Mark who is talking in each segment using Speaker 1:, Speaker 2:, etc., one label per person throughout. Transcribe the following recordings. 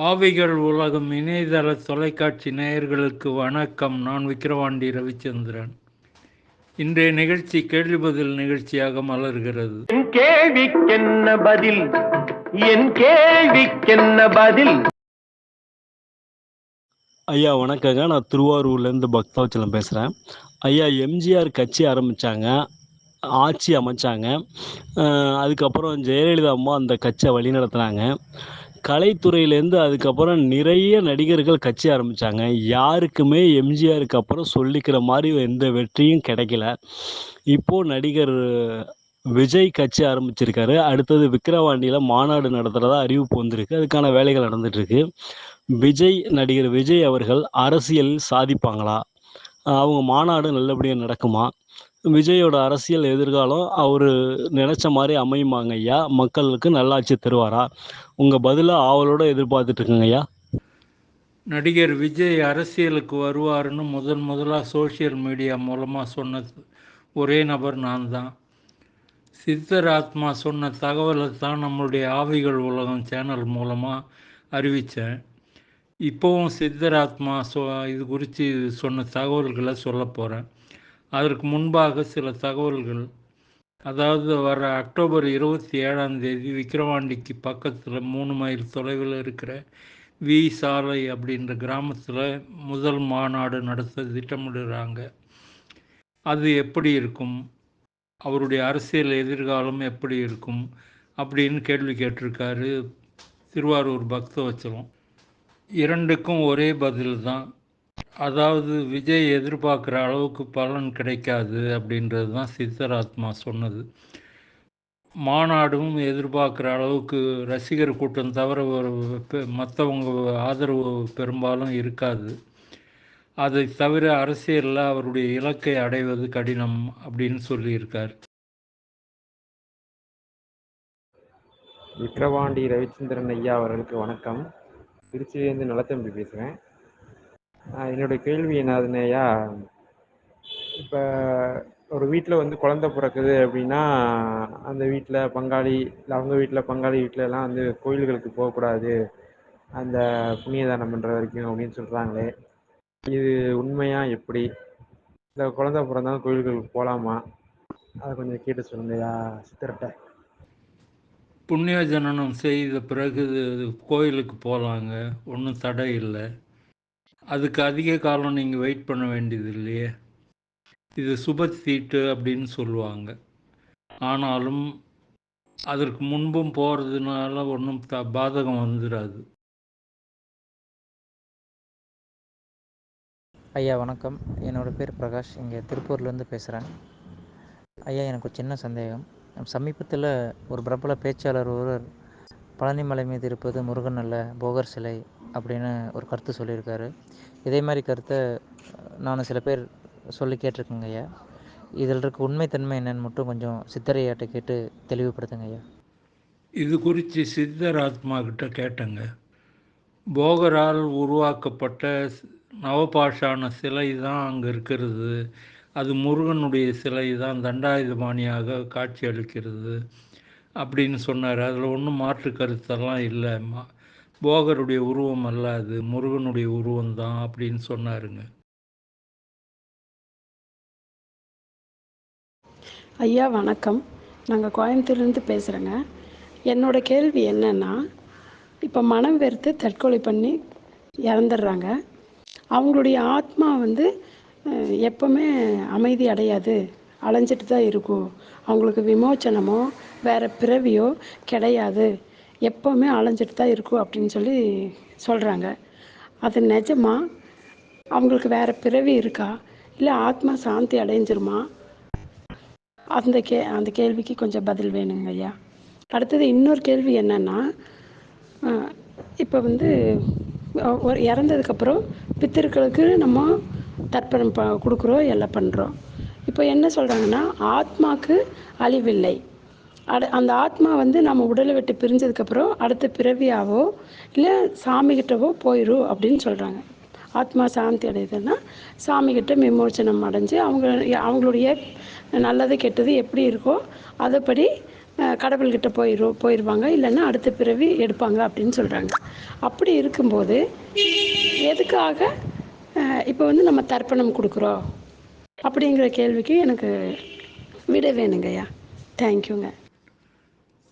Speaker 1: ஆவிகள் உலகம் இணையதள தொலைக்காட்சி நேயர்களுக்கு வணக்கம். நான் விக்கிரவாண்டி ரவிச்சந்திரன். இன்றைய நிகழ்ச்சி கேள்வி பதில் நிகழ்ச்சியாக மலர்கிறது.
Speaker 2: என் கேள்விக்கென்ன பதில்? என் கேள்விக்கென்ன பதில்?
Speaker 3: ஐயா வணக்கங்க. நான் திருவாரூர்லேருந்து பக்தவச்சலம் பேசுகிறேன். ஐயா, எம்ஜிஆர் கட்சி ஆரம்பித்தாங்க, ஆட்சி அமைச்சாங்க. அதுக்கப்புறம் ஜெயலலிதா அம்மா அந்த கட்சியை வழிநடத்துனாங்க. கலைத்துறையிலேருந்து அதுக்கப்புறம் நிறைய நடிகர்கள் கட்சி ஆரம்பித்தாங்க. யாருக்குமே எம்ஜிஆருக்கு அப்புறம் சொல்லிக்கிற மாதிரி எந்த வெற்றியும் கிடைக்கல. இப்போது நடிகர் விஜய் கட்சி ஆரம்பிச்சிருக்காரு. அடுத்தது விக்கிரவாண்டியில் மாநாடு நடத்துகிறதா அறிவிப்பு வந்திருக்கு. அதுக்கான வேலைகள் நடந்துகிட்ருக்கு. நடிகர் விஜய் அவர்கள் அரசியலில் சாதிப்பாங்களா? அவங்க மாநாடு நல்லபடியாக நடக்குமா? விஜயோட அரசியல் எதிர்காலம் அவர் நினச்ச மாதிரி அமையுமாங்க ஐயா? மக்களுக்கு நல்லாட்சி தருவாரா? உங்கள் பதிலை ஆவலோடு எதிர்பார்த்துட்ருக்குங்க ஐயா.
Speaker 1: நடிகர் விஜய் அரசியலுக்கு வருவாருன்னு முதலாக சோஷியல் மீடியா மூலமாக சொன்னது ஒரே நபர் நான் தான். சித்தர் ஆத்மா சொன்ன தகவலை தான் நம்மளுடைய ஆவிகள் உலகம் சேனல் மூலமாக அறிவித்தேன். இப்போவும் சித்தர் ஆத்மா இது குறித்து சொன்ன தகவல்களை சொல்ல போகிறேன். அதற்கு முன்பாக சில தகவல்கள். அதாவது வர அக்டோபர் 27 விக்கிரவாண்டிக்கு பக்கத்தில் 3 மைல் தொலைவில் இருக்கிற வி சாலை அப்படின்ற கிராமத்தில் முதல் மாநாடு நடத்த திட்டமிடுறாங்க. அது எப்படி இருக்கும், அவருடைய அரசியல் எதிர்காலம் எப்படி இருக்கும் அப்படின்னு கேள்வி கேட்டிருக்காரு திருவாரூர் பக்தவச்சலம். இரண்டுக்கும் ஒரே பதில் தான். அதாவது விஜய் எதிர்பார்க்குற அளவுக்கு பலன் கிடைக்காது அப்படின்றது தான் சித்தராத்மா சொன்னது. மாநாடும் எதிர்பார்க்குற அளவுக்கு ரசிகர் கூட்டம் தவிர ஒரு மற்றவங்க ஆதரவு பெரும்பாலும் இருக்காது. அதை தவிர அரசியலில் அவருடைய இலக்கை அடைவது கடினம் அப்படின்னு சொல்லியிருக்கார்.
Speaker 4: விக்கிரவாண்டி ரவிச்சந்திரன் ஐயா அவர்களுக்கு வணக்கம். திருச்சியிலேருந்து நலத்தம்பி பேசுகிறேன். என்னுடைய கேள்வி என்னதுன்னு ஐயா, இப்போ ஒரு வீட்டில் வந்து குழந்தை பிறக்குது அப்படின்னா அந்த வீட்டில் பங்காளி இல்லை அவங்க வீட்டில் பங்காளி வீட்டிலலாம் வந்து கோயில்களுக்கு போகக்கூடாது அந்த புண்ணியதானம் பண்ணுற வரைக்கும் அப்படின்னு சொல்கிறாங்களே, இது உண்மையாக எப்படி? இந்த குழந்தை பிறந்தாலும் கோயில்களுக்கு போகலாமா? அதை கொஞ்சம் கேட்டு சொல்லுங்கய்யா சித்தர்கிட்ட.
Speaker 1: புண்ணிய ஜனனம் செய்த பிறகு கோயிலுக்கு போகலாங்க, ஒன்றும் தடை இல்லை. அதுக்கு அதிக காலம் நீங்கள் வெயிட் பண்ண வேண்டியது இல்லையே. இது சுப சீட்டு அப்படின்னு சொல்லுவாங்க. ஆனாலும் அதற்கு முன்பும் போகிறதுனால ஒன்றும் பாதகம் வந்துடாது.
Speaker 5: ஐயா வணக்கம். என்னோடய பேர் பிரகாஷ். இங்கே திருப்பூர்லேருந்து பேசுகிறேன். ஐயா, எனக்கு ஒரு சின்ன சந்தேகம். சமீபத்தில் ஒரு பிரபல பேச்சாளர் ஒருவர் பழனிமலை மீது இருப்பது முருகன் அல்ல போகர் சிலை அப்படின்னு ஒரு கருத்து சொல்லியிருக்காரு. இதே மாதிரி கருத்தை நான் சில பேர் சொல்லி கேட்டிருக்கேங்க ஐயா. இதில் இருக்க உண்மைத்தன்மை என்னன்னு மட்டும் கொஞ்சம் சித்தரையாட்ட கேட்டு தெளிவுபடுத்துங்க ஐயா.
Speaker 1: இது குறித்து சித்தர் ஆத்மா கிட்ட கேட்டேங்க. போகரால் உருவாக்கப்பட்ட நவபாஷான சிலை தான் அங்கே இருக்கிறது. அது முருகனுடைய சிலை தான் தண்டாயுதபாணியாக காட்சி அளிக்கிறது அப்படின்னு சொன்னார். அதில் ஒன்றும் மாற்று கருத்தெல்லாம் இல்லை. போகருடைய உருவம் அல்ல, அது முருகனுடைய உருவம் தான் அப்படின்னு சொன்னாருங்க.
Speaker 6: ஐயா வணக்கம். நாங்கள் கோயம்புத்தூர்லேருந்து பேசுகிறேங்க. என்னோடய கேள்வி என்னென்னா, இப்போ மனம் வெறுத்து தற்கொலை பண்ணி இறந்துடுறாங்க. அவங்களுடைய ஆத்மா வந்து எப்போவுமே அமைதி அடையாது, அலைஞ்சிட்டு தான் இருக்கும். அவங்களுக்கு விமோச்சனமோ வேறு பிறவியோ கிடையாது, எப்போவுமே அலைஞ்சிட்டு தான் இருக்கும் அப்படின்னு சொல்லி சொல்கிறாங்க. அது நிஜமா? அவங்களுக்கு வேறு பிறவி இருக்கா, இல்லை ஆத்மா சாந்தி அடைஞ்சிருமா? அந்த கேள்விக்கு கொஞ்சம் பதில் வேணுங்க ஐயா. அடுத்தது இன்னொரு கேள்வி என்னென்னா, இப்போ வந்து ஒரு இறந்ததுக்கப்புறம் பித்திருக்களுக்கு நம்ம தர்ப்பணம் கொடுக்குறோம், எல்லாம் பண்ணுறோம். இப்போ என்ன சொல்கிறாங்கன்னா, ஆத்மாவுக்கு அழிவில்லை. அந்த ஆத்மா வந்து நம்ம உடலை விட்டு பிரிஞ்சதுக்கப்புறம் அடுத்த பிறவியாவோ இல்லை சாமிகிட்டவோ போயிடும் அப்படின்னு சொல்கிறாங்க. ஆத்மா சாந்தி அடையுதுன்னா சாமிகிட்ட விமோச்சனம் அடைஞ்சு அவங்களுடைய நல்லது கெட்டது எப்படி இருக்கோ அதைப்படி கடவுள்கிட்ட போயிடுவாங்க, இல்லைன்னா அடுத்த பிறவி எடுப்பாங்க அப்படின்னு சொல்கிறாங்க. அப்படி இருக்கும்போது எதுக்காக இப்போ வந்து நம்ம தர்ப்பணம் கொடுக்குறோம் அப்படிங்கிற கேள்விக்கு எனக்கு விட வேணுங்கய்யா. தேங்க்யூங்க.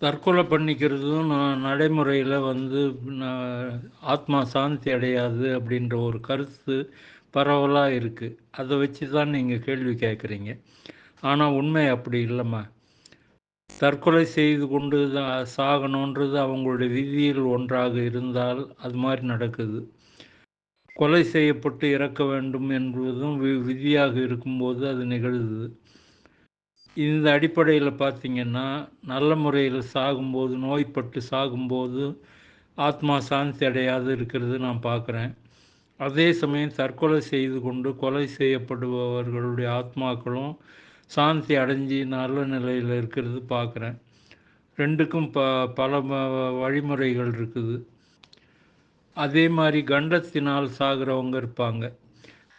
Speaker 1: தற்கொலை பண்ணிக்கிறதும் நடைமுறையில் வந்து ஆத்மா சாந்தி அடையாது அப்படின்ற ஒரு கருத்து பரவலாக இருக்குது. அதை வச்சு தான் நீங்கள் கேள்வி கேட்குறீங்க. ஆனால் உண்மை அப்படி இல்லைம்மா. தற்கொலை செய்து கொண்டு சாகணுன்றது அவங்களுடைய விதியில் ஒன்றாக இருந்தால் அது மாதிரி நடக்குது. கொலை செய்யப்பட்டு இறக்க வேண்டும் என்பதும் விதியாக இருக்கும்போது அது நிகழுது. இந்த அடிப்படையில் பார்த்திங்கன்னா, நல்ல முறையில் சாகும்போது, நோய்பட்டு சாகும்போது ஆத்மா சாந்தி அடையாது இருக்கிறது நான் பார்க்குறேன். அதே சமயம் தற்கொலை செய்து கொண்டு கொலை செய்யப்படுபவர்களுடைய ஆத்மாக்களும் சாந்தி அடைஞ்சி நல்ல நிலையில் இருக்கிறது பார்க்குறேன். ரெண்டுக்கும் பல வழிமுறைகள் இருக்குது. அதே மாதிரி கண்டத்தினால் சாகிறவங்க இருப்பாங்க.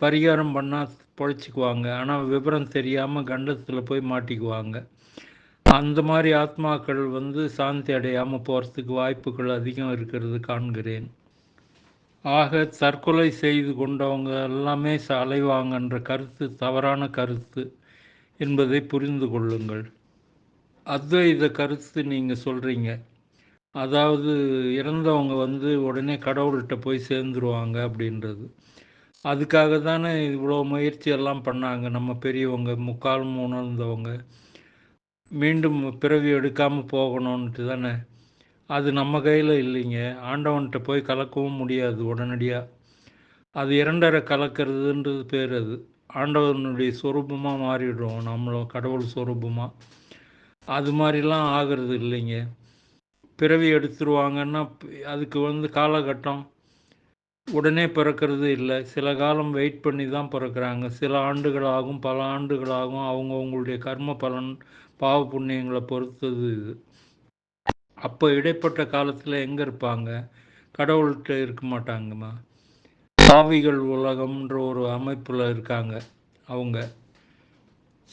Speaker 1: பரிகாரம் பண்ணால் பொழைச்சிக்குவாங்க, ஆனால் விவரம் தெரியாமல் கண்டத்தில் போய் மாட்டிக்குவாங்க. அந்த மாதிரி ஆத்மாக்கள் வந்து சாந்தி அடையாமல் போகிறதுக்கு வாய்ப்புகள் அதிகம் இருக்கிறது காண்கிறேன். ஆக தற்கொலை செய்து கொண்டவங்க எல்லாமே அலைவாங்கன்ற கருத்து தவறான கருத்து என்பதை புரிந்து கொள்ளுங்கள். அத்வைத கருத்து நீங்கள் சொல்கிறீங்க, அதாவது இறந்தவங்க வந்து உடனே கடவுள்கிட்ட போய் சேர்ந்துருவாங்க அப்படின்றது. அதுக்காக தானே இவ்வளோ முயற்சியெல்லாம் பண்ணாங்க நம்ம பெரியவங்க, முக்காலும் உணர்ந்தவங்க. மீண்டும் பிறவி எடுக்காமல் போகணுன்ட்டு தானே. அது நம்ம கையில் இல்லைங்க. ஆண்டவன்கிட்ட போய் கலக்கவும் முடியாது உடனடியாக. அது இரண்டரை கலக்கிறதுன்றது பேர். அது ஆண்டவனுடைய சொரூபமாக மாறிடுறோம் நம்மளும், கடவுள் சொரூபமாக. அது மாதிரிலாம் ஆகிறது இல்லைங்க. பிறவி எடுத்துருவாங்கன்னா அதுக்கு வந்து காலகட்டம் உடனே பிறக்கிறது இல்லை. சில காலம் வெயிட் பண்ணி தான் பிறக்கிறாங்க. சில ஆண்டுகளாகும், பல ஆண்டுகளாகும். அவங்கவுங்களுடைய கர்ம பலன், பாவ புண்ணியங்களை பொறுத்தது இது. அப்போ இடைப்பட்ட காலத்தில் எங்கே இருப்பாங்க? கடவுள்கிட்ட இருக்க மாட்டாங்கம்மா. ஆவிகள் உலகம்ன்ற ஒரு அமைப்பில் இருக்காங்க அவங்க.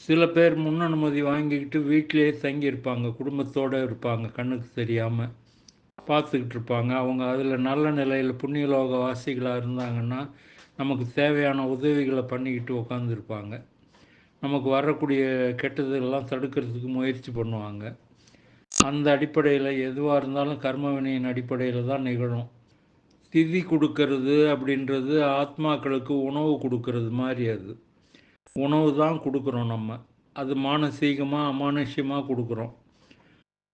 Speaker 1: சில பேர் முன் அனுமதி வாங்கிக்கிட்டு வீட்டிலேயே தங்கியிருப்பாங்க, குடும்பத்தோடு இருப்பாங்க, கண்ணுக்கு தெரியாமல் பார்த்துக்கிட்டு இருப்பாங்க. அவங்க அதில் நல்ல நிலையில் புண்ணியலோக வாசிகளாக இருந்தாங்கன்னா நமக்கு தேவையான உதவிகளை பண்ணிக்கிட்டு உட்காந்துருப்பாங்க. நமக்கு வரக்கூடிய கெட்டதெல்லாம் தடுக்கிறதுக்கு முயற்சி பண்ணுவாங்க. அந்த அடிப்படையில் எதுவாக இருந்தாலும் கர்ம வினையின் அடிப்படையில் தான் நிகழும். திதி கொடுக்கறது அப்படின்றது ஆத்மாக்களுக்கு உணவு கொடுக்கறது மாதிரி. அது உணவு தான் கொடுக்குறோம் நம்ம. அது மானசீகமாக அமானுஷ்யமாக கொடுக்குறோம்.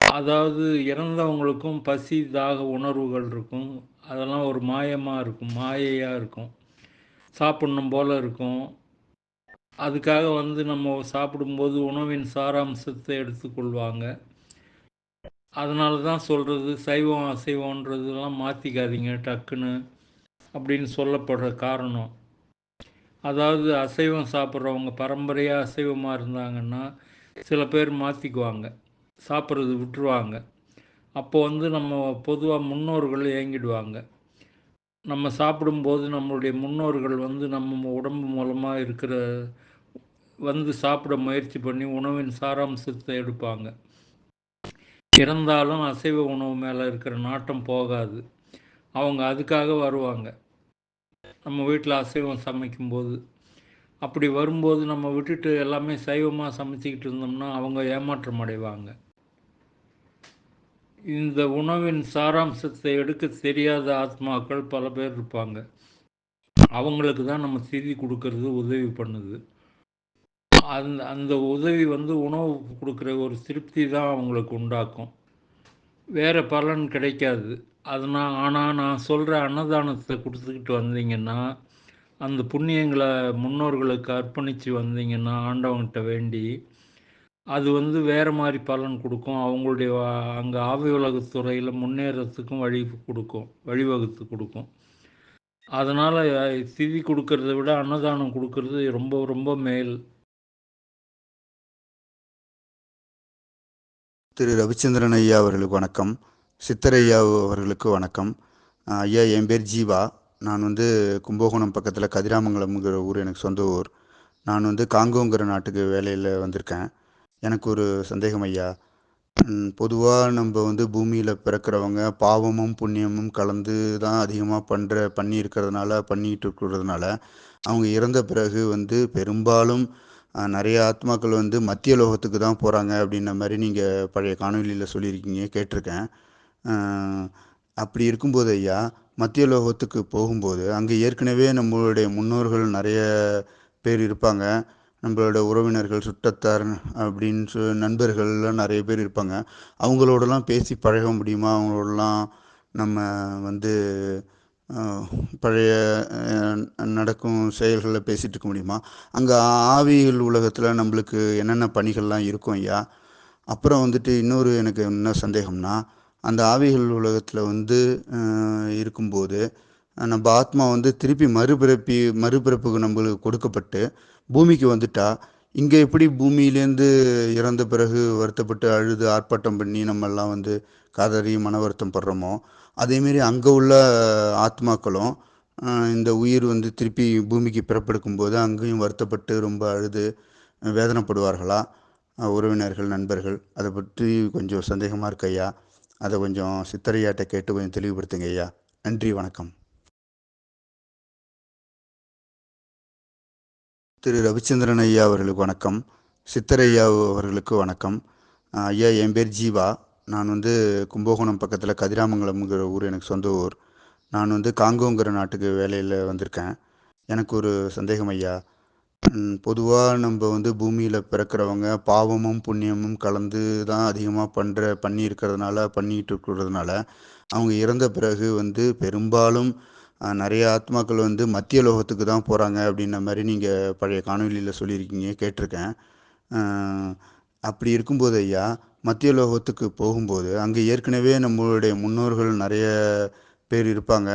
Speaker 1: அதாவது இறந்தவங்களுக்கும் பசி தாக உணர்வுகள் இருக்கும். அதெல்லாம் ஒரு மாயமாக இருக்கும், மாயையாக இருக்கும், சாப்பிடணும் போல் இருக்கும். அதுக்காக வந்து நம்ம சாப்பிடும்போது உணவின் சாராம்சத்தை எடுத்துக்கொள்வாங்க. அதனால தான் சொல்கிறது, சைவம் அசைவன்றதுலாம் மாற்றிக்காதீங்க டக்குன்னு அப்படின்னு சொல்லப்படுற காரணம். அதாவது அசைவம் சாப்பிட்றவங்க பரம்பரையாக அசைவமாக இருந்தாங்கன்னா சில பேர் மாற்றிக்குவாங்க, சாப்பிட்றது விட்டுருவாங்க. அப்போ வந்து நம்ம பொதுவாக முன்னோர்கள் ஏங்கிடுவாங்க. நம்ம சாப்பிடும்போது நம்மளுடைய முன்னோர்கள் வந்து நம்ம உடம்பு மூலமாக இருக்கிற வந்து சாப்பிட முயற்சி பண்ணி உணவின் சாராம்சத்தை எடுப்பாங்க. இறந்தாலும் அசைவ உணவு மேலே இருக்கிற நாட்டம் போகாது. அவங்க அதுக்காக வருவாங்க நம்ம வீட்டில் அசைவம் சமைக்கும்போது. அப்படி வரும்போது நம்ம விட்டுட்டு எல்லாமே சைவமாக சமைச்சிக்கிட்டு இருந்தோம்னா அவங்க ஏமாற்றம் அடைவாங்க. இந்த உணவின் சாராம்சத்தை எடுக்க தெரியாத ஆத்மாக்கள் பல பேர் இருப்பாங்க. அவங்களுக்கு தான் நம்ம திதி கொடுக்கறது உதவி பண்ணுது. அந்த அந்த உதவி வந்து உணவு கொடுக்குற ஒரு திருப்தி தான் அவங்களுக்கு உண்டாக்கும், வேறு பலன் கிடைக்காது. ஆனால் நான் சொல்கிற அன்னதானத்தை கொடுத்துக்கிட்டு வந்தீங்கன்னா, அந்த புண்ணியங்களை முன்னோர்களுக்கு அர்ப்பணித்து வந்தீங்கன்னா ஆண்டவன்கிட்ட வேண்டி, அது வந்து வேறு மாதிரி பலன் கொடுக்கும். அவங்களுடைய அங்கே ஆவி உலகத்துறையில் முன்னேறத்துக்கும் வழிவகுத்து கொடுக்கும். அதனால் திதி கொடுக்கறத விட அன்னதானம் கொடுக்கறது ரொம்ப ரொம்ப மேல்.
Speaker 7: திரு ரவிச்சந்திரன் ஐயா அவர்களுக்கு வணக்கம். சித்தர் ஐயா அவர்களுக்கு வணக்கம். ஐயா, என் பேர் ஜீவா. நான் வந்து கும்பகோணம் பக்கத்தில் கதிராமங்கலம்ங்கிற ஊர் எனக்கு சொந்த ஊர். நான் வந்து காங்கோங்கிற நாட்டுக்கு வேலையில் வந்திருக்கேன். எனக்கு ஒரு சந்தேகம் ஐயா. பொதுவாக நம்ம வந்து பூமியில் பிறக்கிறவங்க பாவமும் புண்ணியமும் கலந்து தான் அதிகமாக பண்ணிட்டு இருக்கிறதுனால அவங்க இறந்த பிறகு வந்து பெரும்பாலும் நிறைய ஆத்மாக்கள் வந்து மத்திய லோகத்துக்கு தான் போகிறாங்க அப்படின்ன மாதிரி நீங்கள் பழைய காணொலியில் சொல்லியிருக்கீங்க, கேட்டிருக்கேன். அஹ், அப்படி இருக்கும்போது ஐயா, மத்திய லோகத்துக்கு போகும்போது அங்கே ஏற்கனவே நம்மளுடைய முன்னோர்கள் நிறைய பேர் இருப்பாங்க. நம்மளோட உறவினர்கள், சுற்றத்தார் அப்படின்னு நண்பர்கள்லாம் நிறைய பேர் இருப்பாங்க. அவங்களோடலாம் பேசி பழக முடியுமா? அவங்களோடலாம் நம்ம வந்து பழைய நடக்கும் செயல்களை பேசிகிட்டு இருக்க முடியுமா? அங்கே ஆவிகள் உலகத்தில் நம்மளுக்கு என்னென்ன பணிகள்லாம் இருக்கும் ஐயா? அப்புறம் வந்துட்டு இன்னொரு எனக்கு என்ன சந்தேகம்னா, அந்த ஆவிகள் உலகத்தில் வந்து இருக்கும்போது நம்ம ஆத்மா வந்து திருப்பி மறுபிறப்புக்கு நம்மளுக்கு கொடுக்கப்பட்டு பூமிக்கு வந்துட்டா, இங்கே எப்படி பூமியிலேருந்து இறந்த பிறகு வருத்தப்பட்டு அழுது ஆர்ப்பாட்டம் பண்ணி நம்மெல்லாம் வந்து காதறி மன வருத்தம் படுறோமோ, அதேமாரி அங்கே உள்ள ஆத்மாக்களும் இந்த உயிர் வந்து திருப்பி பூமிக்கு பிறப்பெடுக்கும்போது அங்கேயும் வருத்தப்பட்டு ரொம்ப அழுது வேதனைப்படுவார்களா? உறவினர்கள், நண்பர்கள், அதை பற்றி கொஞ்சம் சந்தேகமாக இருக்கு ஐயா. அதை கொஞ்சம் சித்தரையாட்ட கேட்டு கொஞ்சம் தெளிவுபடுத்துங்க ஐயா. நன்றி, வணக்கம். திரு ரவிச்சந்திரன் ஐயா அவர்களுக்கு வணக்கம். சித்தரையா அவர்களுக்கு வணக்கம். ஐயா, என் பேர் ஜீவா. நான் வந்து கும்பகோணம் பக்கத்தில் கதிராமங்கலம்ங்கிற ஊர் எனக்கு சொந்த ஊர். நான் வந்து காங்கோங்கிற நாட்டுக்கு வேலையில் வந்திருக்கேன். எனக்கு ஒரு சந்தேகம் ஐயா. பொதுவாக நம்ம வந்து பூமியில் பிறக்கிறவங்க பாவமும் புண்ணியமும் கலந்து தான் அதிகமாக பண்ணிட்டு இருக்கிறதுனால அவங்க இறந்த பிறகு வந்து பெரும்பாலும் நிறைய ஆத்மாக்கள் வந்து மத்திய லோகத்துக்கு தான் போகிறாங்க அப்படின்ன மாதிரி நீங்கள் பழைய காணொலியில் சொல்லியிருக்கீங்க, கேட்டிருக்கேன். அப்படி இருக்கும்போது ஐயா, மத்திய லோகத்துக்கு போகும்போது அங்கே ஏற்கனவே நம்மளுடைய முன்னோர்கள் நிறைய பேர் இருப்பாங்க.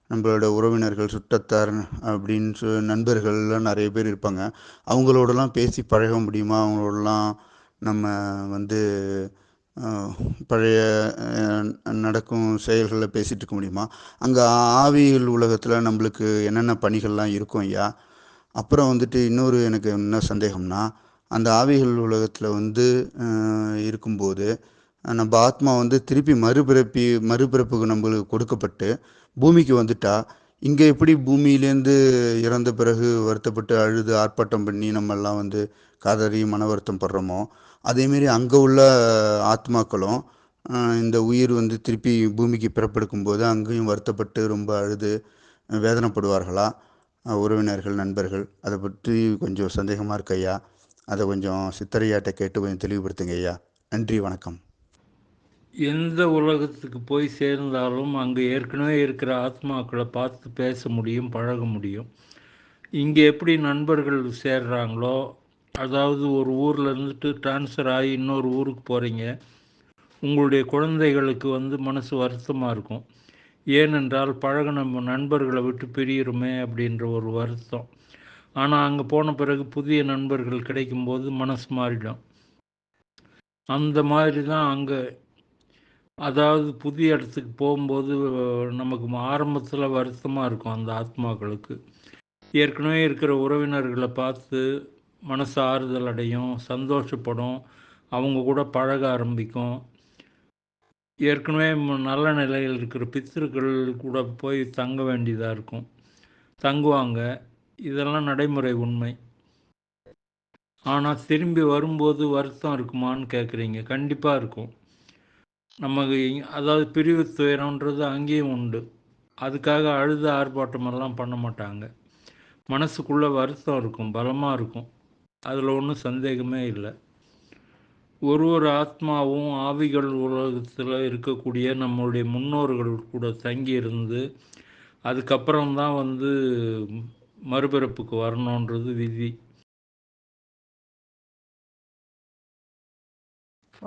Speaker 7: நம்மளோட உறவினர்கள், சுற்றத்தார் அப்படின்னு நண்பர்கள்லாம் நிறைய பேர் இருப்பாங்க. அவங்களோடலாம் பேசி பழக முடியுமா? அவங்களோடலாம் நம்ம வந்து பழைய நடக்கும் செயல்களை பேசிகிட்டு இருக்க முடியுமா? அங்கே ஆவிகள் உலகத்தில் நம்மளுக்கு என்னென்ன பணிகள்லாம் இருக்கும் ஐயா? அப்புறம் வந்துட்டு இன்னொரு எனக்கு என்ன சந்தேகம்னா, அந்த ஆவிகள் உலகத்தில் வந்து இருக்கும்போது நம்ம ஆத்மா வந்து திருப்பி மறுபிறப்புக்கு நம்மளுக்கு கொடுக்கப்பட்டு பூமிக்கு வந்துட்டா, இங்கே எப்படி பூமியிலேருந்து இறந்த பிறகு வருத்தப்பட்டு அழுது ஆர்ப்பாட்டம் பண்ணி நம்மெல்லாம் வந்து காதறி மன வருத்தம் படுறோமோ, அதேமாரி அங்கே உள்ள ஆத்மாக்களும் இந்த உயிர் வந்து திருப்பி பூமிக்கு பிறப்பெடுக்கும்போது அங்கேயும் வருத்தப்பட்டு ரொம்ப அழுது வேதனைப்படுவார்களா? உறவினர்கள், நண்பர்கள், அதை பற்றி கொஞ்சம் சந்தேகமாக இருக்கு ஐயா. அதை கொஞ்சம் சித்தரையாட்ட கேட்டு கொஞ்சம் தெளிவுபடுத்துங்க ஐயா. நன்றி, வணக்கம்.
Speaker 1: எந்த உலகத்துக்கு போய் சேர்ந்தாலும் அங்கே ஏற்கனவே இருக்கிற ஆத்மாக்களை பார்த்து பேச முடியும், பழக முடியும். இங்கே எப்படி நண்பர்கள் சேர்றாங்களோ, அதாவது ஒரு ஊரில் இருந்துட்டு ட்ரான்ஸ்ஃபர் ஆகி இன்னொரு ஊருக்கு போகிறீங்க, உங்களுடைய குழந்தைகளுக்கு வந்து மனசு வருத்தமாக இருக்கும். ஏனென்றால் பழகின நண்பர்களை விட்டு பிரியுறோமே அப்படின்ற ஒரு வருத்தம். ஆனால் அங்கே போன பிறகு புதிய நண்பர்கள் கிடைக்கும்போது மனசு மாறிடும். அந்த மாதிரி தான் அங்கே, அதாவது புதிய இடத்துக்கு போகும்போது நமக்கு ஆரம்பத்தில் வருத்தமாக இருக்கும். அந்த ஆத்மாக்களுக்கு ஏற்கனவே இருக்கிற உறவினர்களை பார்த்து மனசு ஆறுதல் அடையும், சந்தோஷப்படும், அவங்க கூட பழக ஆரம்பிக்கும். ஏற்கனவே நல்ல நிலையில் இருக்கிற பித்திருக்கள் கூட போய் தங்க வேண்டியதாக இருக்கும், தங்குவாங்க. இதெல்லாம் நடைமுறை உண்மை. ஆனால் திரும்பி வரும்போது வருத்தம் இருக்குமான்னு கேட்குறீங்க. கண்டிப்பாக இருக்கும். நமக்கு அதாவது பிரிவு துயரம்ன்றது அங்கேயும் உண்டு. அதுக்காக அழுது ஆர்ப்பாட்டமெல்லாம் பண்ண மாட்டாங்க. மனசுக்குள்ளே வருத்தம் இருக்கும், பலமாக இருக்கும். அதில் ஒன்றும் சந்தேகமே இல்லை. ஒரு ஆத்மாவும் ஆவிகள் உலகத்தில் இருக்கக்கூடிய நம்மளுடைய முன்னோர்கள் கூட தங்கி இருந்து அதுக்கப்புறம்தான் வந்து மறுபிறப்புக்கு வரணுன்றது விதி.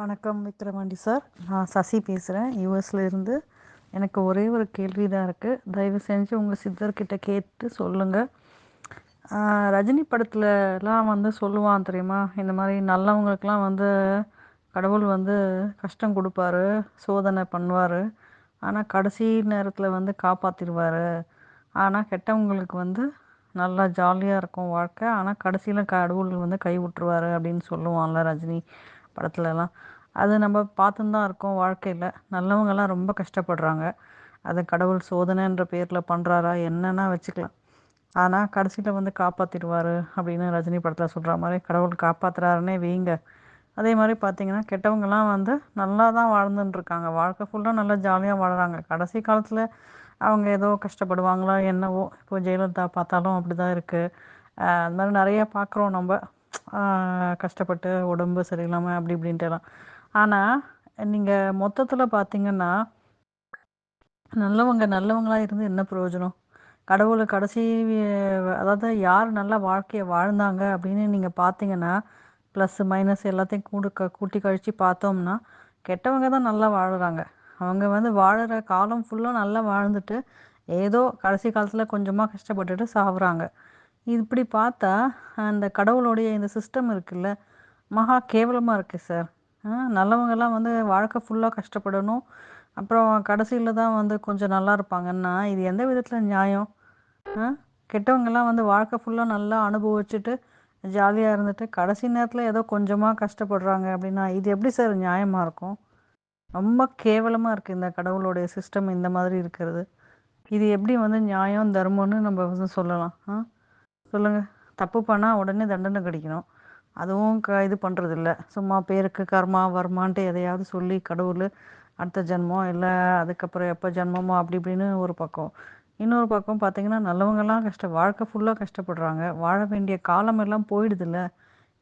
Speaker 8: வணக்கம் விக்ரமாண்டி சார், நான் சசி பேசுகிறேன் யூஎஸ்ல இருந்து. எனக்கு ஒரே ஒரு கேள்வி தான் இருக்குது. தயவு செஞ்சு உங்கள் சித்தர்கிட்ட கேட்டு சொல்லுங்கள். ரஜினி படத்துலலாம் வந்து சொல்லுவான் தெரியுமா, இந்த மாதிரி நல்லவங்களுக்கெலாம் வந்து கடவுள் வந்து கஷ்டம் கொடுப்பாரு, சோதனை பண்ணுவார், ஆனால் கடைசி நேரத்தில் வந்து காப்பாற்றிடுவார். ஆனால் கெட்டவங்களுக்கு வந்து நல்லா ஜாலியாக இருக்கும் வாழ்க்கை, ஆனால் கடைசியில் கடவுள் வந்து கை விட்டுருவார் அப்படின்னு சொல்லுவான்ல ரஜினி படத்துலலாம். அது நம்ம பார்த்துன்னு தான் இருக்கோம் வாழ்க்கையில். நல்லவங்கலாம் ரொம்ப கஷ்டப்படுறாங்க. அது கடவுள் சோதனைன்ற பேரில் பண்ணுறாரா என்னன்னா வச்சுக்கலாம். ஆனால் கடைசியில் வந்து காப்பாற்றிடுவார் அப்படின்னு ரஜினி படத்தில் சொல்கிற மாதிரி கடவுள் காப்பாற்றுறாருன்னே வைங்க. அதே மாதிரி பார்த்தீங்கன்னா கெட்டவங்கலாம் வந்து நல்லா தான் வாழ்ந்துன்னு இருக்காங்க. வாழ்க்கை ஃபுல்லாக நல்லா ஜாலியாக வாழுறாங்க. கடைசி காலத்தில் அவங்க ஏதோ கஷ்டப்படுவாங்களா என்னவோ. இப்போ ஜெயலலிதா பார்த்தாலும் அப்படி தான் இருக்குது. அது மாதிரி நிறைய பார்க்குறோம் நம்ம. கஷ்டப்பட்டு உடம்பு சரியில்லாமல் அப்படி இப்படின்ட்டுலாம். ஆனால் நீங்கள் மொத்தத்தில் பார்த்தீங்கன்னா நல்லவங்களா இருந்து என்ன பிரயோஜனம்? கடவுள் கடைசி அதாவது யார் நல்ல வாழ்க்கைய வாழ்ந்தாங்க அப்படின்னு நீங்க பார்த்தீங்கன்னா, ப்ளஸ், மைனஸ் எல்லாத்தையும் கூட்டி கழிச்சு பார்த்தோம்னா, கெட்டவங்க தான் நல்லா வாழுறாங்க. அவங்க வந்து வாழுற காலம் ஃபுல்லா நல்லா வாழ்ந்துட்டு, ஏதோ கடைசி காலத்துல கொஞ்சமா கஷ்டப்பட்டுட்டு சாவுறாங்க. இப்படி பார்த்தா, அந்த கடவுளுடைய இந்த சிஸ்டம் இருக்குல்ல, மகா கேவலமா இருக்கு சார். நல்லவங்கலாம் வந்து வாழ்க்கை ஃபுல்லா கஷ்டப்படணும். அப்புறம் கடைசியில தான் வந்து கொஞ்சம் நல்லா இருப்பாங்கன்னா, இது எந்த விதத்துல நியாயம்? ஆ? கெட்டவங்கலாம் வந்து வாழ்க்கை ஃபுல்லா நல்லா அனுபவிச்சுட்டு, ஜாலியா இருந்துட்டு, கடைசி நேரத்துல ஏதோ கொஞ்சமா கஷ்டப்படுறாங்க அப்படின்னா, இது எப்படி சார் நியாயமா இருக்கும்? ரொம்ப கேவலமா இருக்கு இந்த கடவுளுடைய சிஸ்டம் இந்த மாதிரி இருக்கிறது. இது எப்படி வந்து நியாயம், தர்மம்னு நம்ம வந்து சொல்லலாம்? சொல்லுங்க. தப்பு பண்ணா உடனே தண்டனை கிடைக்கணும். அதுவும் இது பண்றதில்ல. சும்மா பேருக்கு கர்மா, வர்மான்ட்டு எதையாவது சொல்லி கடவுள் அடுத்த ஜென்மம், இல்லை அதுக்கப்புறம் எப்போ ஜென்மமோ அப்படி இப்படின்னு ஒரு பக்கம். இன்னொரு பக்கம் பார்த்தீங்கன்னா நல்லவங்கெல்லாம் வாழ்க்கை ஃபுல்லாக கஷ்டப்படுறாங்க. வாழ வேண்டிய காலம் எல்லாம் போயிடுதுல்ல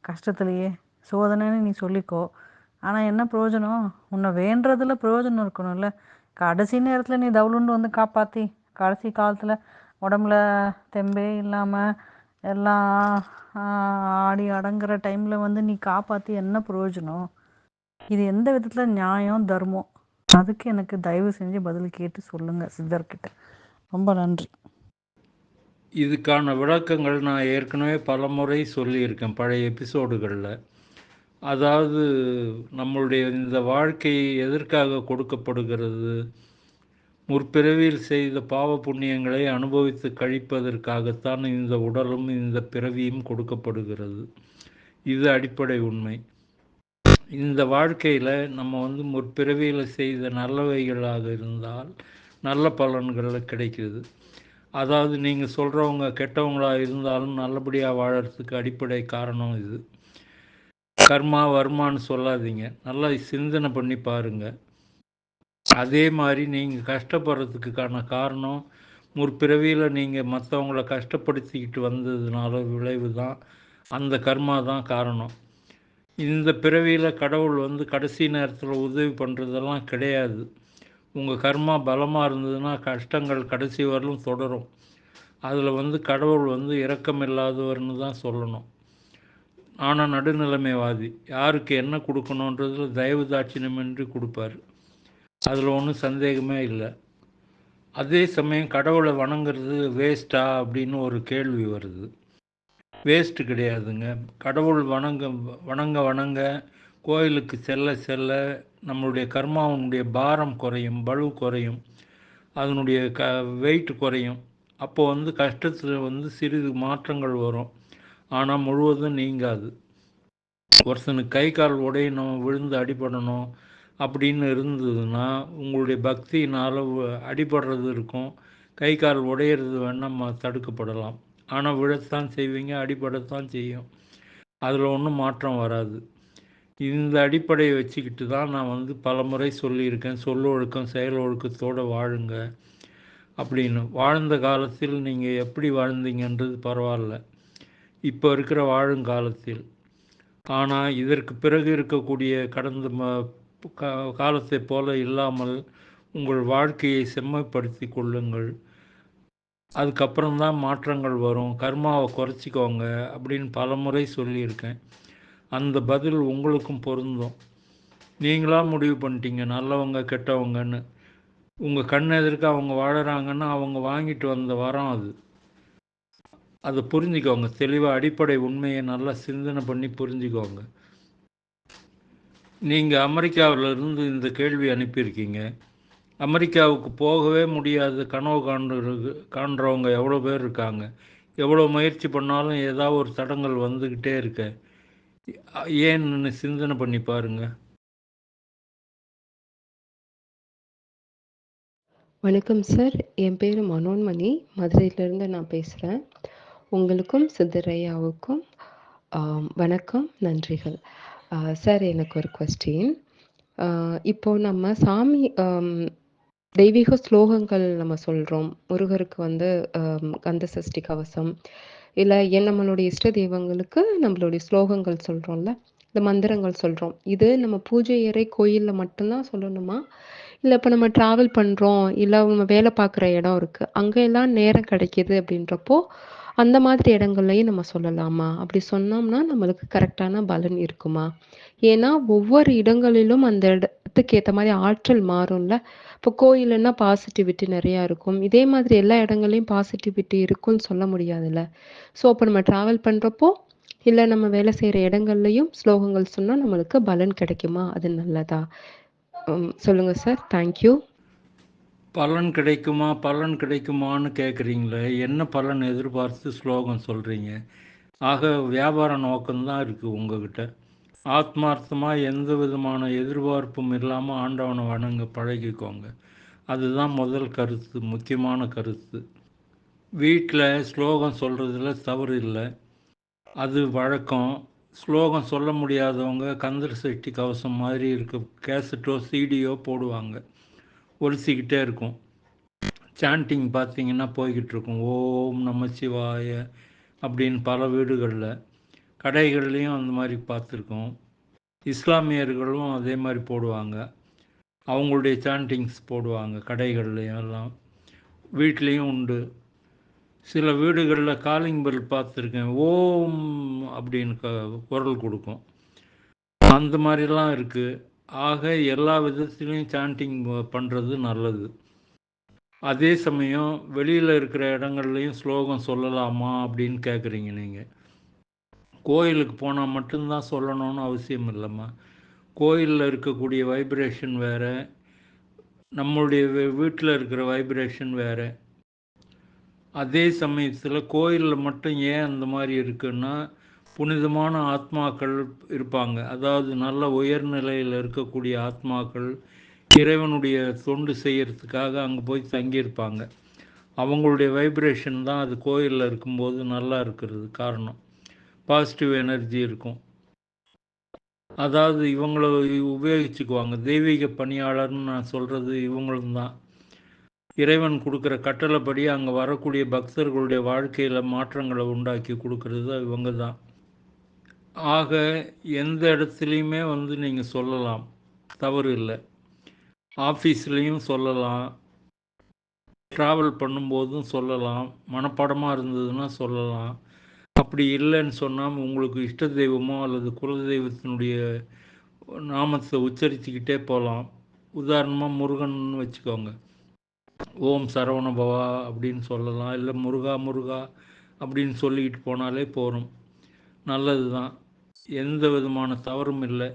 Speaker 8: கஷ்டத்துலேயே. சோதனைன்னு நீ சொல்லிக்கோ. ஆனால் என்ன பிரயோஜனம்? உன்னை வேண்டுறதுல பிரயோஜனம் இருக்கணும்ல. கடைசி நேரத்தில் நீ தவுளுண்டு வந்து காப்பாற்றி கடைசி காலத்தில் உடம்புல தெம்பே இல்லாமல் எல்லாம் ஆடி அடங்குற டைமில் வந்து நீ காப்பாற்றி என்ன பிரயோஜனம்? இது எந்த விதத்தில் நியாயம், தர்மம்? அதுக்கு எனக்கு தயவு செஞ்சு பதில் கேட்டு சொல்லுங்கள் சித்தர்கிட்ட. ரொம்ப நன்றி.
Speaker 1: இதுக்கான விளக்கங்கள் நான் ஏற்கனவே பலமுறை சொல்லியிருக்கேன் பழைய எபிசோடுகளில். அதாவது நம்மளுடைய இந்த வாழ்க்கை எதற்காக கொடுக்கப்படுகிறது? முற்பிறவியில் செய்த பாவ புண்ணியங்களை அனுபவித்து கழிப்பதற்காகத்தான் இந்த உடலும் இந்த பிறவியும் கொடுக்கப்படுகிறது. இது அடிப்படை உண்மை. இந்த வாழ்க்கையில் நம்ம வந்து முற்பிறவியில் செய்த நல்லவைகளாக இருந்தால் நல்ல பலன்கள் கிடைக்குது. அதாவது நீங்கள் சொல்கிறவங்க கெட்டவங்களாக இருந்தாலும் நல்லபடியாக வாழறதுக்கு அடிப்படை காரணம் இது. கர்மா வர்மான்னு சொல்லாதீங்க, நல்லா சிந்தனை பண்ணி பாருங்கள். அதே மாதிரி நீங்கள் கஷ்டப்படுறதுக்கான காரணம் முற்பிறவியில் நீங்கள் மற்றவங்கள கஷ்டப்படுத்திக்கிட்டு வந்ததுனால விளைவு தான், அந்த கர்மா தான் காரணம். இந்த பிறவியில் கடவுள் வந்து கடைசி நேரத்தில் உதவி பண்ணுறதெல்லாம் கிடையாது. உங்கள் கர்மா பலமாக இருந்ததுன்னா கஷ்டங்கள் கடைசி வரலும் தொடரும். அதில் வந்து கடவுள் வந்து இரக்கமில்லாதவர்னு தான் சொல்லணும். ஆனால் நடுநிலைமைவாதி, யாருக்கு என்ன கொடுக்கணுன்றதில் தயவு தாட்சியமின்றி கொடுப்பார். அதில் ஒன்றும் சந்தேகமே இல்லை. அதே சமயம் கடவுளை வணங்குறது வேஸ்ட்டா அப்படின்னு ஒரு கேள்வி வருது. வேஸ்ட்டு கிடையாதுங்க. கடவுள் வணங்க வணங்க கோயிலுக்கு செல்ல செல்ல நம்மளுடைய கர்மாவுடைய பாரம் குறையும், பளு குறையும், அதனுடைய வெயிட் குறையும். அப்போ வந்து கஷ்டத்தில் வந்து சிறிது மாற்றங்கள் வரும். ஆனால் முழுவதும் நீங்காது. ஒருத்தனுக்கு கை கால் உடையணும், விழுந்து அடிபடணும் அப்படின்னு இருந்ததுன்னா உங்களுடைய பக்தியினால் அடிபடுறது இருக்கும், கை கால் உடையிறது வேணால் தடுக்கப்படலாம். ஆனால் விழத்தான் செய்வீங்க, அடிபடத்தான் செய்யும். அதில் ஒன்றும் மாற்றம் வராது. இந்த அடிப்படையை வச்சுக்கிட்டு தான் நான் வந்து பல முறை சொல்லியிருக்கேன், சொல்லொழுக்கம் செயல் ஒழுக்கத்தோடு வாழுங்க அப்படின்னு. வாழ்ந்த காலத்தில் நீங்கள் எப்படி வாழ்ந்தீங்கன்றது பரவாயில்ல, இப்போ இருக்கிற வாழுங்காலத்தில். ஆனால் இதற்கு பிறகு இருக்கக்கூடிய கடந்த காலத்தை போல இல்லாமல் உங்கள் வாழ்க்கையை செம்மைப்படுத்தி கொள்ளுங்கள். அதுக்கப்புறம்தான் மாற்றங்கள் வரும். கர்மாவை குறைச்சிக்கோங்க அப்படின்னு பல முறை சொல்லியிருக்கேன். அந்த பதில் உங்களுக்கும் பொருந்தும். நீங்களாக முடிவு பண்ணிட்டீங்க நல்லவங்க கெட்டவங்கன்னு. உங்கள் கண் எதிர்க்க அவங்க வாழறாங்கன்னா அவங்க வாங்கிட்டு வந்த வரம் அது. அதை புரிஞ்சுக்கோங்க தெளிவாக. அடிப்படை உண்மையை நல்லா சிந்தனை பண்ணி புரிஞ்சுக்கோங்க. நீங்கள் அமெரிக்காவிலிருந்து இந்த கேள்வி அனுப்பியிருக்கீங்க. அமெரிக்காவுக்கு போகவே முடியாது கனவு காண்றவங்க எவ்வளோ பேர் இருக்காங்க. எவ்வளோ முயற்சி பண்ணாலும் ஏதாவது ஒரு தடங்கள் வந்துக்கிட்டே இருக்க. ஏன்னு சிந்தனை பண்ணி பாருங்கள்.
Speaker 9: வணக்கம் சார். என் பேரு மனோன்மணி. மதுரையிலேருந்து நான் பேசுறேன். உங்களுக்கும் சித்தரையாவுக்கும் வணக்கம், நன்றிகள். சார் எனக்கு ஒரு கொஸ்டின். இப்போ நம்ம சாமி தெய்வீக ஸ்லோகங்கள் நம்ம சொல்றோம். முருகருக்கு வந்து கந்த சஷ்டி கவசம், இல்ல நம்மளுடைய இஷ்ட தெய்வங்களுக்கு நம்மளுடைய ஸ்லோகங்கள் சொல்றோம்ல, இந்த மந்திரங்கள் சொல்றோம். இது நம்ம பூஜை அறை, கோயில்ல மட்டும் தான் சொல்லணுமா? இல்ல இப்ப நம்ம ட்ராவல் பண்றோம், இல்ல நம்ம வேலை பார்க்குற இடம் இருக்கு. அங்க எல்லாம் நேரம் கிடைக்குது அப்படின்றப்போ, அந்த மாதிரி இடங்கள்லயும் நம்ம சொல்லலாமா? அப்படி சொன்னோம்னா நம்மளுக்கு கரெக்ட்டான பலன் இருக்குமா? ஏன்னா, ஒவ்வொரு இடங்களிலும் அந்த இடத்துக்கு ஏத்த மாரி ஆற்றல் மாறும்ல. இப்போ கோயிலுன்னா பாசிட்டிவிட்டி நெறையா இருக்கும். இதே மாதிரி எல்லா இடங்கள்லயும் பாசிட்டிவிட்டி இருக்கும்னு சொல்ல முடியாதுல்ல. ஸோ, அப்ப நம்ம ட்ராவல் பண்றப்போ, இல்ல நம்ம வேலை செய்ற இடங்கள்லயும் ஸ்லோகங்கள் சொன்னா நம்மளுக்கு பலன் கிடைக்குமா? அது நல்லதா? சொல்லுங்க சார். Thank you.
Speaker 1: பலன் கிடைக்குமா பலன் கிடைக்குமான்னு கேட்குறீங்களே, என்ன பலன் எதிர்பார்த்து ஸ்லோகம் சொல்கிறீங்க? ஆக வியாபார நோக்கம்தான் இருக்குது உங்ககிட்ட. ஆத்மார்த்தமாக எந்த விதமான எதிர்பார்ப்பும் இல்லாமல் ஆண்டவனை வணங்க பழகிக்கோங்க. அதுதான் முதல் கருத்து, முக்கியமான கருத்து. வீட்டில் ஸ்லோகம் சொல்கிறதுல தவறு இல்லை, அது வழக்கம். ஸ்லோகம் சொல்ல முடியாதவங்க கந்தர் சஷ்டி கவசம் மாதிரி இருக்க கேசட்டோ சிடியோ போடுவாங்க, ஒலிச்சிக்கிட்டே இருக்கும். சாண்டிங் பார்த்தீங்கன்னா போய்கிட்டு இருக்கும், ஓம் நமசிவாய அப்படின்னு பல வீடுகளில், கடைகள்லேயும் அந்த மாதிரி பார்த்துருக்கோம். இஸ்லாமியர்களும் அதே மாதிரி போடுவாங்க, அவங்களுடைய சாண்டிங்ஸ் போடுவாங்க கடைகள்லையும் எல்லாம், வீட்லேயும் உண்டு. சில வீடுகளில் காலிங் பெல் பார்த்துருக்கேன், ஓம் அப்படின்னு குரல் கொடுக்கும். அந்த மாதிரிலாம் இருக்குது. ஆக எல்லா விதத்துலேயும் சாண்டிங் பண்ணுறது நல்லது. அதே சமயம் வெளியில் இருக்கிற இடங்கள்லையும் ஸ்லோகம் சொல்லலாமா அப்படின்னு கேட்குறீங்க நீங்கள். கோயிலுக்கு போனால் மட்டும்தான் சொல்லணும்னு அவசியம் இல்லைம்மா. கோயிலில் இருக்கக்கூடிய வைப்ரேஷன் வேறு, நம்மளுடைய வீட்டில் இருக்கிற வைப்ரேஷன் வேறு. அதே சமயத்தில் கோயிலில் மட்டும் ஏன் அந்த மாதிரி இருக்குன்னா, புனிதமான ஆத்மாக்கள் இருப்பாங்க, அதாவது நல்ல உயர்நிலையில் இருக்கக்கூடிய ஆத்மாக்கள் இறைவனுடைய தொண்டு செய்கிறதுக்காக அங்கே போய் தங்கியிருப்பாங்க. அவங்களுடைய வைப்ரேஷன் தான் அது கோயிலில் இருக்கும்போது நல்லா இருக்கிறது காரணம். பாசிட்டிவ் எனர்ஜி இருக்கும். அதாவது இவங்கள உபயோகிச்சுக்குவாங்க. தெய்வீக பணியாளர்னு நான் சொல்கிறது இவங்களும் தான். இறைவன் கொடுக்குற கட்டளைப்படி அங்கே வரக்கூடிய பக்தர்களுடைய வாழ்க்கையில் மாற்றங்களை உண்டாக்கி கொடுக்கறது இவங்க தான். ஆக எந்த இடத்துலையுமே நீங்கள் சொல்லலாம், தவறு இல்லை. ஆஃபீஸ்லேயும் சொல்லலாம், ட்ராவல் பண்ணும்போதும் சொல்லலாம், மனப்பாடமாக இருந்ததுன்னா சொல்லலாம். அப்படி இல்லைன்னு சொன்னால் உங்களுக்கு இஷ்ட தெய்வமோ அல்லது குலதெய்வத்தினுடைய நாமத்தை உச்சரித்துக்கிட்டே போகலாம். உதாரணமாக முருகன் வச்சுக்கோங்க, ஓம் சரவண பவா அப்படின்னு சொல்லலாம், இல்லை முருகா முருகா அப்படின்னு சொல்லிக்கிட்டு போனாலே போகிறோம். நல்லது தான், எந்த விதமான தவறும் இல்லை.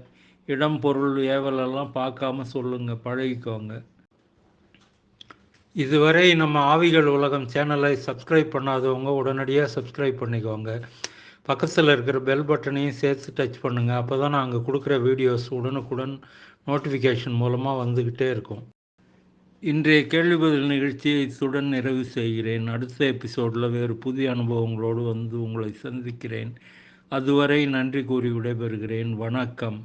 Speaker 1: இடம் பொருள் ஏவலெல்லாம் பார்க்காம சொல்லுங்கள், பழகிக்கோங்க. இதுவரை நம்ம ஆவிகள் உலகம் சேனலை சப்ஸ்கிரைப் பண்ணாதவங்க உடனடியாக சப்ஸ்கிரைப் பண்ணிக்கோங்க. பக்கத்தில் இருக்கிற பெல் பட்டனையும் சேர்த்து டச் பண்ணுங்கள். அப்போ தான் நாங்கள் கொடுக்குற வீடியோஸ் உடனுக்குடன் நோட்டிஃபிகேஷன் மூலமாக வந்துக்கிட்டே இருக்கும். இன்றைய கேள்வி பதில் நிகழ்ச்சியை இத்துடன் நிறைவு செய்கிறேன். அடுத்த எபிசோடில் வேறு புதிய அனுபவங்களோடு உங்களை சந்திக்கிறேன். அதுவரை நன்றி கூறி விடைபெறுகிறேன். வணக்கம்.